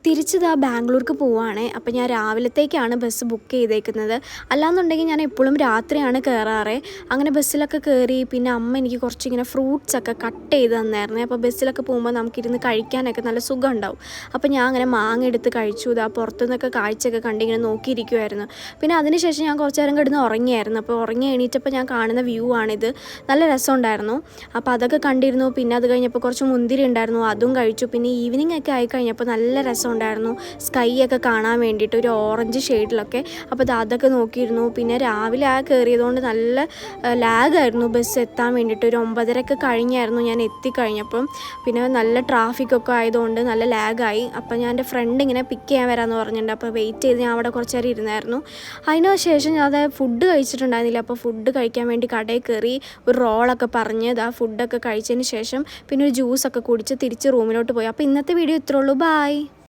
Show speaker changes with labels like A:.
A: തിരിച്ചിതാ ബാംഗ്ലൂർക്ക് പോവുകയാണേ. അപ്പോൾ ഞാൻ രാവിലത്തേക്കാണ് bus book ചെയ്തേക്കുന്നത്. അല്ലാന്നുണ്ടെങ്കിൽ ഞാൻ എപ്പോഴും രാത്രിയാണ് കയറാറ്. അങ്ങനെ ബസ്സിലൊക്കെ കയറി പിന്നെ അമ്മ എനിക്ക് കുറച്ചിങ്ങനെ ഫ്രൂട്ട്സൊക്കെ കട്ട് ചെയ്ത് തന്നായിരുന്നേ. അപ്പോൾ ബസ്സിലൊക്കെ പോകുമ്പോൾ നമുക്കിരുന്ന് കഴിക്കാനൊക്കെ നല്ല സുഖം ഉണ്ടാവും. അപ്പോൾ ഞാൻ അങ്ങനെ മാങ്ങ എടുത്ത് കഴിച്ചു. ഇതാ പുറത്തുനിന്നൊക്കെ കാഴ്ചയൊക്കെ കണ്ടിങ്ങനെ നോക്കിയിരിക്കുമായിരുന്നു. പിന്നെ അതിനുശേഷം ഞാൻ കുറച്ച് നേരം കിടന്ന് ഉറങ്ങിയായിരുന്നു. അപ്പോൾ ഉറങ്ങി എണീറ്റപ്പോൾ ഞാൻ കാണുന്ന വ്യൂ ആണിത്. നല്ല രസമുണ്ടായിരുന്നു. അപ്പോൾ അതൊക്കെ കണ്ടിരുന്നു. പിന്നെ അത് കഴിഞ്ഞപ്പോൾ കുറച്ച് മുന്തിരി ഉണ്ടായിരുന്നു, അതും കഴിച്ചു. പിന്നെ ഈവനിങ് ഒക്കെ ആയി കഴിഞ്ഞപ്പോൾ നല്ല രസമുണ്ടായിരുന്നു സ്കൈ ഒക്കെ കാണാൻ വേണ്ടിയിട്ട്, ഒരു ഓറഞ്ച് ഷെയ്ഡിലൊക്കെ. അപ്പോൾ അതൊക്കെ നോക്കിയിരുന്നു. പിന്നെ രാവിലെ കയറിയതുകൊണ്ട് നല്ല ലാഗായിരുന്നു ബസ് എത്താൻ വേണ്ടിയിട്ട്. ഒരു 9:30 കഴിഞ്ഞായിരുന്നു ഞാൻ എത്തിക്കഴിഞ്ഞപ്പം. പിന്നെ നല്ല ട്രാഫിക്കൊക്കെ ആയതുകൊണ്ട് നല്ല ലാഗായി. അപ്പോൾ ഞാൻ എൻ്റെ ഫ്രണ്ട് ഇങ്ങനെ പിക്ക് ചെയ്യാൻ വരാമെന്ന് പറഞ്ഞിട്ടുണ്ട്. അപ്പോൾ വെയിറ്റ് ചെയ്ത് ഞാൻ അവിടെ കുറച്ച് നേരം ഇരുന്നായിരുന്നു. അതിന് ശേഷം ഞാൻ ഫുഡ് കഴിച്ചിട്ടുണ്ടായിരുന്നില്ല. അപ്പോൾ ഫുഡ് കഴിക്കാൻ വേണ്ടി കടയിൽ കയറി ഒരു റോളൊക്കെ പറഞ്ഞ് ഫുഡൊക്കെ കഴിച്ചതിന് ശേഷം പിന്നെ ഒരു ജ്യൂസൊക്കെ കുടിച്ച് തിരിച്ച് റൂമിലോട്ട് പോയി. അപ്പോൾ ഇന്നത്തെ വീഡിയോ ഇത്രേ ഉള്ളൂ. ബൈ.